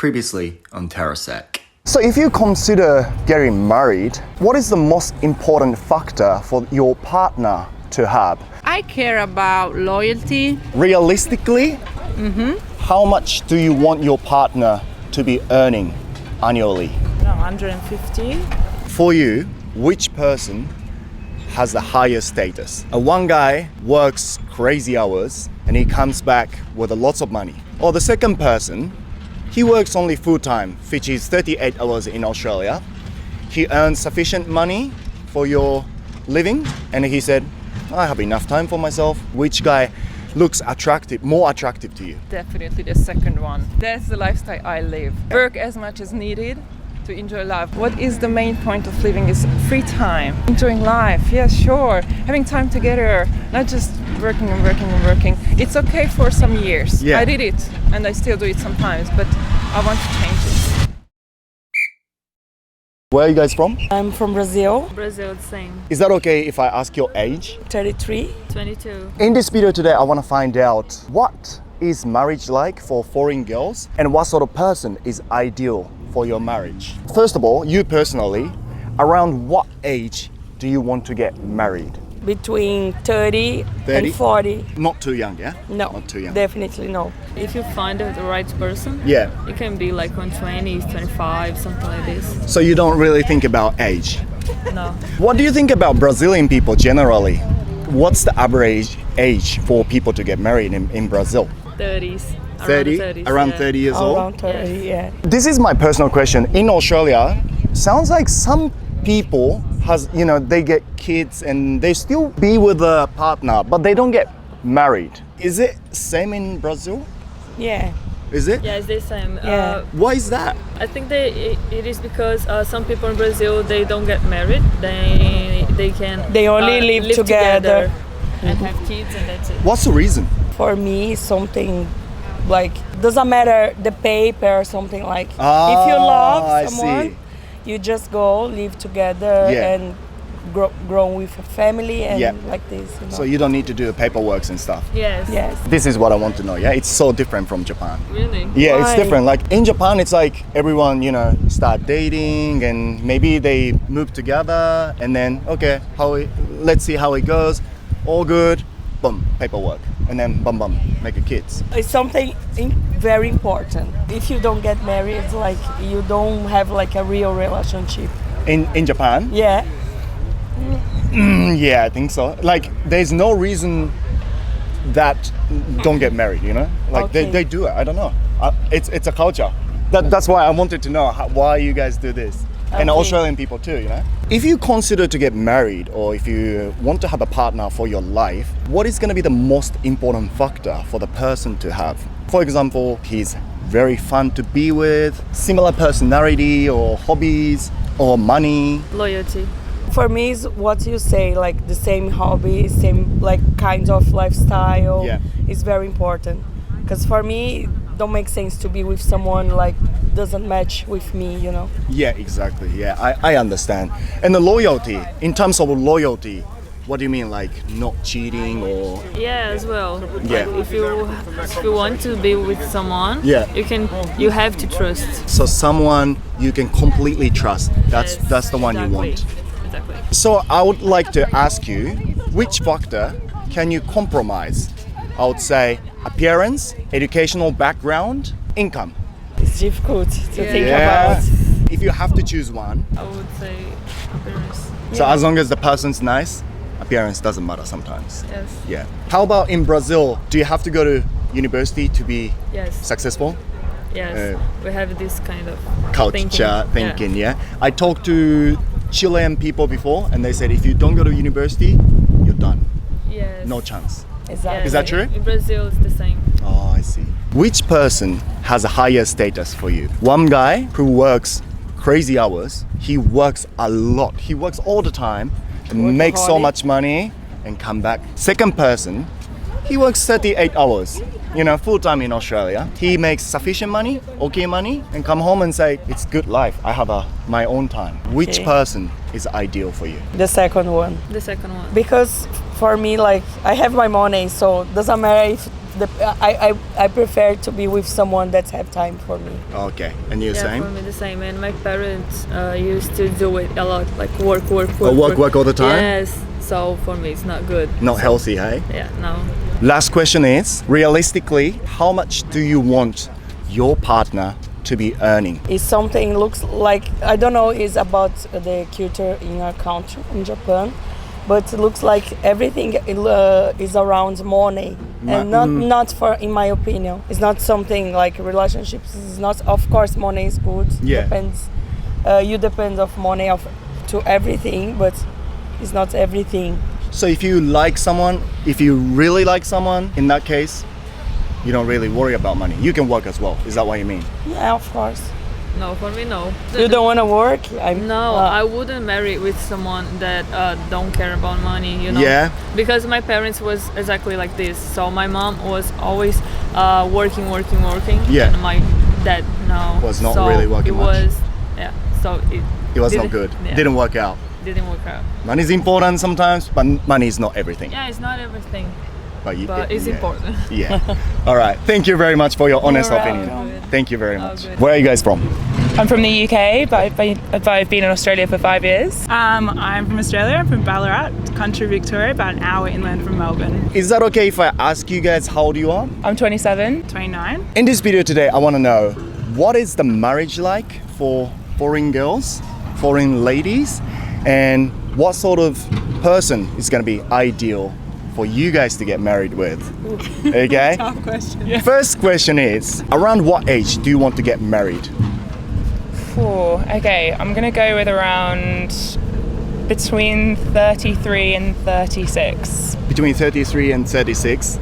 Previously on Tarosack. So if you consider getting married, what is the most important factor for your partner to have? I care about loyalty. Realistically, how much do you want your partner to be earning annually? 150. For you, which person has the higher status? One guy works crazy hours and he comes back with lots of money. Or the second person, he works only full-time, which is 38 hours in Australia. He earns sufficient money for your living, and he said, I have enough time for myself. Which guy looks attractive, more attractive to you? Definitely the second one. That's the lifestyle I live. Work as much as needed to enjoy life. What is the main point of living is free time. Enjoying life, yeah, sure. Having time together, not just working and working and working. It's okay for some years. Yeah. I did it, and I still do it sometimes, but I want to change it. Where are you guys from? I'm from Brazil, Brazil, the same. Is that okay if I ask your age? 33. 22. In this video today, I want to find out what is marriage like for foreign girls and what sort of person is ideal for your marriage. First of all, you personally, around what age do you want to get married? Between 30 30? and 40. Not too young, yeah? No, Not too young. definitely no. If you find the right person, Yeah. it can be like on 20s, 25, something like this. So you don't really think about age. No. What do you think about Brazilian people generally? What's the average age for people to get married in Brazil? 30s. 30? Around the 30s. Around yeah. 30 years old? Around 30, yeah. This is my personal question. In Australia, sounds like some people they get kids and they still be with a partner, but they don't get married. Is it same in Brazil? Yeah. Is it? Yeah, it's the same. Yeah. Why is that? I think it is because some people in Brazil, they don't get married. They can They only live together. and have kids, and that's it. What's the reason? For me, something like, doesn't matter the paper or something like, if you I love someone, see. you just go live together Yeah. and grow with a family and Yeah. like this. You know? So you don't need to do paperwork and stuff. Yes. Yes. This is what I want to know, yeah? It's so different from Japan. Really? Yeah, it's Why? different. Like in Japan, it's like everyone, start dating and maybe they move together and then, okay, let's see how it goes. All good, boom, paperwork. And then, boom, make a kids. It's something very important. If you don't get married, it's like you don't have like a real relationship. In Japan? Yeah. Yeah, I think so. Like, there's no reason that don't get married, Like, Okay. they do it. I don't know. It's a culture. That's why I wanted to know why you guys do this. And Okay. Australian people too, If you consider to get married or if you want to have a partner for your life, what is going to be the most important factor for the person to have? For example, he's very fun to be with, similar personality or hobbies or money. Loyalty. For me, is what you say, like the same hobby, same like kinds of lifestyle. Yeah. Is very important. Because for me, it don't make sense to be with someone like doesn't match with me, Yeah, exactly. Yeah, I understand. And the loyalty, in terms of loyalty, what do you mean? Like not cheating or? Yeah, as well. Yeah. Like if you want to be with someone, Yeah. you have to trust. So someone you can completely trust. Yes, That's the one you exactly. want. Exactly. So I would like to ask you, which factor can you compromise? I would say appearance, educational background, income. It's difficult to think Yeah. about. If you have to choose one, I would say appearance. so as long as the person's nice, appearance doesn't matter sometimes. Yes. Yeah. How about in Brazil? Do you have to go to university to be Yes. successful? Yes. We have this kind of Culture thinking. thinking, yeah. I talked to Chilean people before and they said if you don't go to university, you're done. Yes. No chance. Exactly. Is that true? In Brazil, it's the same. Oh, I see. Which person has a higher status for you? One guy who works crazy hours, he works a lot. He works all the time, makes so Workaholic. much money and come back. Second person, he works 38 hours, full time in Australia. He makes sufficient money, okay money, and come home and say, it's good life. I have my own time. Which Okay. person is ideal for you? The second one. The second one. Because for me, like, I have my money, so doesn't matter if I prefer to be with someone that have time for me. Okay, and you Yeah, same? for me the same. And my parents used to do it a lot, like work Work all the time? Yes. So for me, it's not good. Not healthy, hey? Yeah, no. Last question is, realistically, how much do you want your partner to be earning? It's something looks like, I don't know, is about the culture in our country, in Japan, but it looks like everything is around money, and not for, in my opinion, it's not something like relationships. It's not, of course, money is good. Yeah. Depends. You depend of money to everything, but it's not everything. So if you like someone, if you really like someone, in that case, you don't really worry about money. You can work as well. Is that what you mean? Yeah, of course. No, for me, no. You don't want to work? No, I wouldn't marry with someone that don't care about money, you know? Yeah. Because my parents was exactly like this. So my mom was always working. Yeah. And my dad, no. Was not really working much. So It was not good. Yeah. Didn't work out. Didn't work out. Money is important sometimes, but money is not everything. Yeah, it's not everything, But it's important. Yeah. All right. Thank you very much for your honest You're opinion. welcome. Thank you very much. good. Where are you guys from? I'm from the UK, but I've been in Australia for 5 years. I'm from Australia. I'm from Ballarat, country Victoria, about an hour inland from Melbourne. Is that okay if I ask you guys how old you are? I'm 27. 29. In this video today, I want to know what is the marriage like for foreign girls, foreign ladies, and what sort of person is going to be ideal for you guys to get married with. Okay? Tough question. First question is, around what age do you want to get married? Okay, I'm gonna go with around between 33 and 36. Between 33 and 36?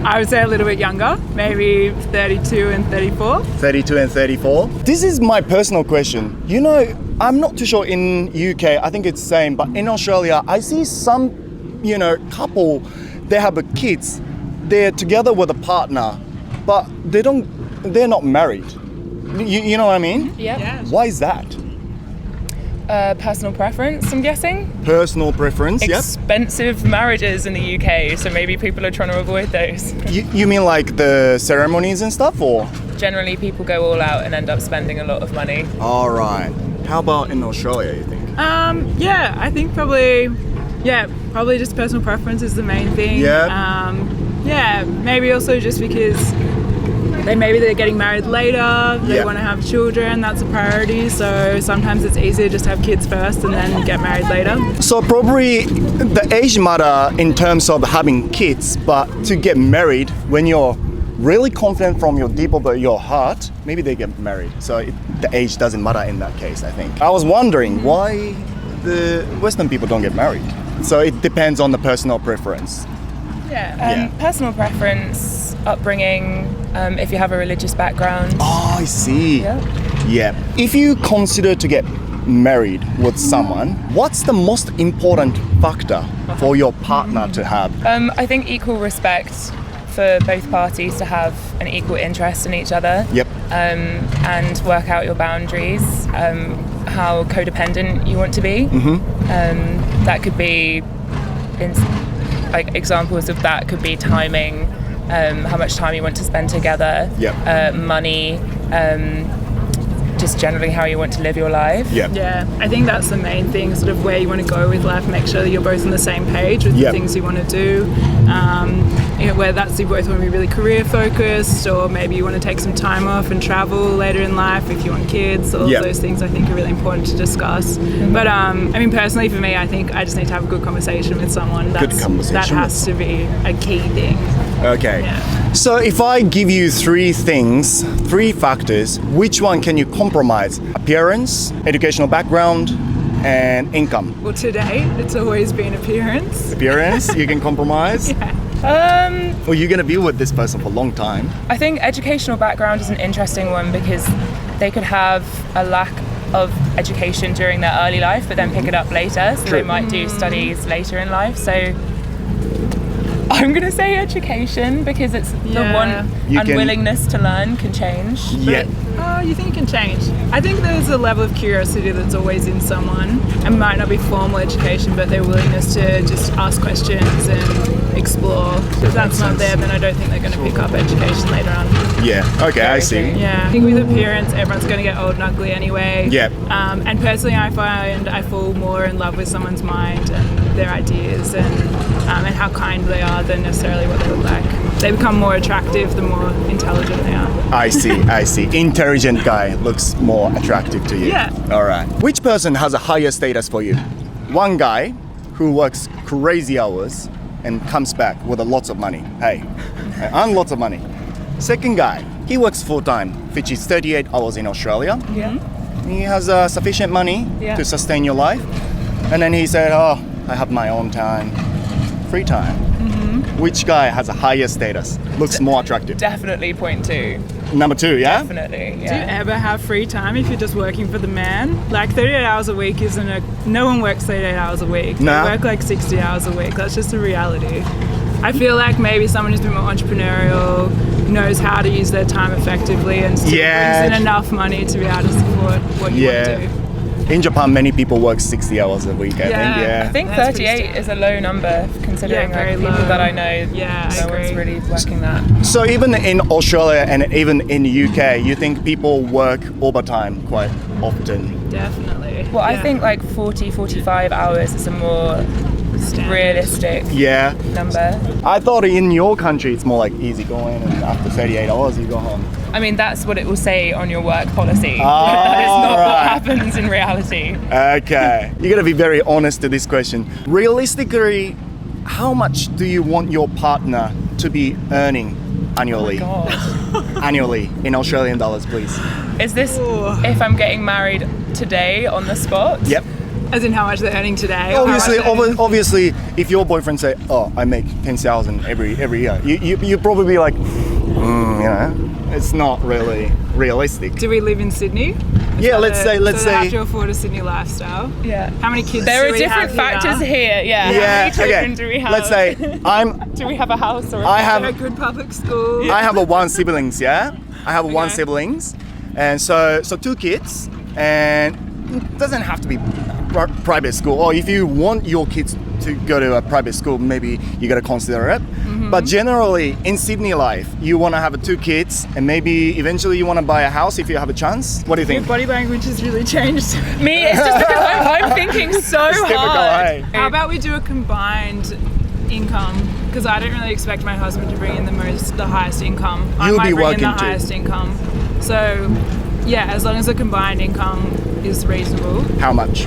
I would say a little bit younger, maybe 32 and 34. 32 and 34? This is my personal question. You know, I'm not too sure in UK, I think it's the same, but in Australia, I see some, couple, they have kids, they're together with a partner, but they're not married. You know what I mean? Yep. Yeah. Why is that? Personal preference, I'm guessing. Personal preference, yep. Expensive marriages in the UK, so maybe people are trying to avoid those. You mean like the ceremonies and stuff, or? Generally, people go all out and end up spending a lot of money. All right. How about in Australia, you think? Yeah, I think probably just personal preference is the main thing. Yeah. Maybe also just because they're getting married later, they Yeah. want to have children, that's a priority, so sometimes it's easier just to have kids first and then get married later. So probably the age matter in terms of having kids, but to get married when you're really confident from your deep of your heart, maybe they get married. So the age doesn't matter in that case, I think. I was wondering why the Western people don't get married. So it depends on the personal preference. Yeah. Personal preference, upbringing, if you have a religious background. Oh, I see. Yeah. Yeah. If you consider to get married with someone, what's the most important factor for your partner to have? I think equal respect for both parties, to have an equal interest in each other. Yep. And work out your boundaries, how codependent you want to be. That could be, examples of that could be timing, how much time you want to spend together, Yep. money, just generally how you want to live your life. Yep. Yeah, I think that's the main thing, sort of where you want to go with life, make sure that you're both on the same page with Yep. the things you want to do. Whether that's you both want to be really career focused, or maybe you want to take some time off and travel later in life if you want kids. All Yep. of those things I think are really important to discuss. But personally for me, I think I just need to have a good conversation with someone. That has to be a key thing. Okay. Yeah. So if I give you three factors, which one can you compromise? Appearance, educational background, and income. Well, today it's always been appearance. Appearance, you can compromise? Well, you're going to be with this person for a long time. I think educational background is an interesting one, because they could have a lack of education during their early life but then pick it up later, so they might do studies later in life. So I'm going to say education, because it's the one You can- unwillingness to learn can change. Yeah. Oh, you think you can change? I think there's a level of curiosity that's always in someone. It might not be formal education, but their willingness to just ask questions and explore. If that's not there, then I don't think they're going to pick up education later on. Yeah, okay, I see. Yeah, I think with appearance, everyone's going to get old and ugly anyway. Yep. And personally, I find I fall more in love with someone's mind and their ideas and how kind they are than necessarily what they look like. They become more attractive the more intelligent they are. I see. Intelligent guy looks more attractive to you. Yeah. Alright. Which person has a higher status for you? One guy who works crazy hours and comes back with a lots of money. Hey, and lots of money. Second guy, he works full time, which is 38 hours in Australia. Yeah. He has sufficient money Yeah. to sustain your life. And then he said, oh, I have my own time, free time. Which guy has a higher status? Looks more attractive. Definitely point 2. Number 2, yeah? Definitely, Do you yeah. ever have free time if you're just working for the man? Like 38 hours a week isn't no one works 38 hours a week. Nah. They work like 60 hours a week. That's just a reality. I feel like maybe someone who's been more entrepreneurial knows how to use their time effectively and still Yeah. brings in enough money to be able to support what you want to do. In Japan, many people work 60 hours a week, I think, Yeah. yeah. I think That's pretty 38 is a low number considering Yeah, very like, people low. that I know. Yeah, I no one's agree. really working that. So even in Australia and even in the UK, you think people work overtime quite often? Definitely. Well, I Yeah. think like 40, 45 hours is a more Standard. realistic Yeah. number. I thought in your country it's more like easy going and after 38 hours you go home. I mean, that's what it will say on your work policy. Oh, That is not right. what happens in reality. Okay. You gotta be very honest to this question. Realistically, how much do you want your partner to be earning annually? God. Annually in Australian dollars, please. Is this Ooh. if I'm getting married today on the spot? Yep. As in how much they're earning today? or how much Obviously, they're earning- obviously, if your boyfriend say, "Oh, I make 10,000 every year," you probably be like, it's not really realistic. Do we live in Sydney? Yeah, let's say. So they have to afford a Sydney lifestyle. Yeah. How many kids There do are we different have factors here? here. Yeah. Yeah. How many children Okay. do we have? Let's say do we have a house or a I A have good public school. I have a one siblings. Yeah, I have one Okay. siblings, and so 2 kids, and it doesn't have to be private school. Or if you want your kids to go to a private school, maybe you gotta consider it. But generally, in Sydney life, you want to have 2 kids, and maybe eventually you want to buy a house if you have a chance. What do you Your think? body language has really changed. Me, it's just because I'm thinking so It's difficult, hard. eh? How about we do a combined income? Because I don't really expect my husband to bring in the highest income. I You'll might be bring in working the too. highest income. So, yeah, as long as the combined income is reasonable, How much?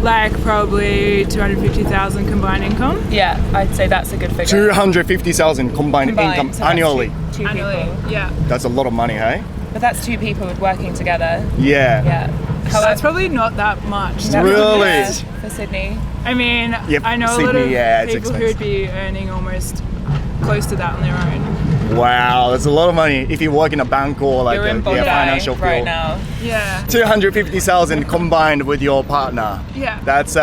like probably 250,000 combined income Yeah, I'd say that's a good figure. 250,000 combined income so that's annually. Two annually. people. Yeah. That's a lot of money, hey? But that's 2 people working together. Yeah. Yeah. So that's probably not that much. to be Really? honest. For Sydney. I mean, Yep, I know a lot Sydney, of yeah, it's people expensive. who'd be earning almost close to that on their own. Wow, that's a lot of money if you work in a bank or like You're in a Bondi financial right field. now. Yeah. 250,000 combined with your partner. Yeah. That's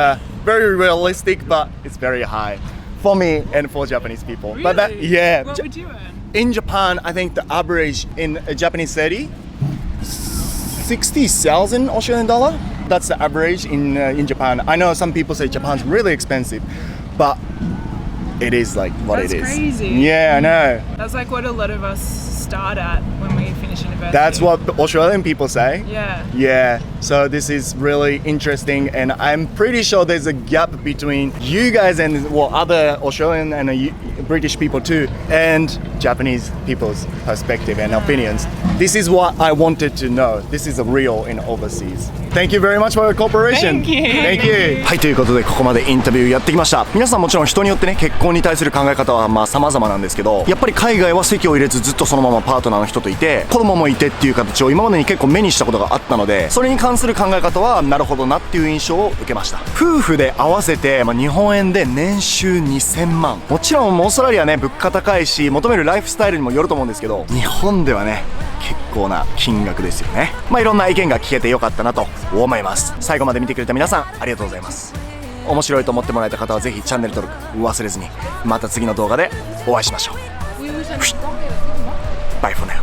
very realistic, but it's very high for me and for Japanese people. Really? But that, yeah, What would you earn? in Japan, I think the average in a Japanese city, 60,000 Australian dollar. That's the average in Japan. I know some people say Japan's really expensive, but it is like what That's it is. crazy. Yeah, I know. That's like what a lot of us start at when we finish university. That's what the Australian people say. Yeah. Yeah, so this is really interesting, and I'm pretty sure there's a gap between you guys and other Australian and British people too, and Japanese people's perspective and opinions. This is what I wanted to know. This is a real in overseas. Thank you very much for your cooperation. Thank you. Thank you. はい、ということでここまでインタビューやってきました。皆さんもちろん人によってね、結婚に対する考え方は様々なんですけど、やっぱり海外は籍を入れずずっとそのままパートナーの人といて、子供もいてっていう形を今までに結構目にしたことがあったので、それに関する考え方はなるほどなっていう印象を受けました。夫婦で合わせて、日本円で年収2000万。もちろんオーストラリアね、物価高いし、求めるライフスタイルにもよると思うんですけど、日本ではね、結構な金額ですよね。いろんな意見が聞けてよかったなと思います。最後まで見てくれた皆さんありがとうございます。面白いと思ってもらえた方はぜひチャンネル登録忘れずに、また次の動画でお会いしましょう。Bye for now.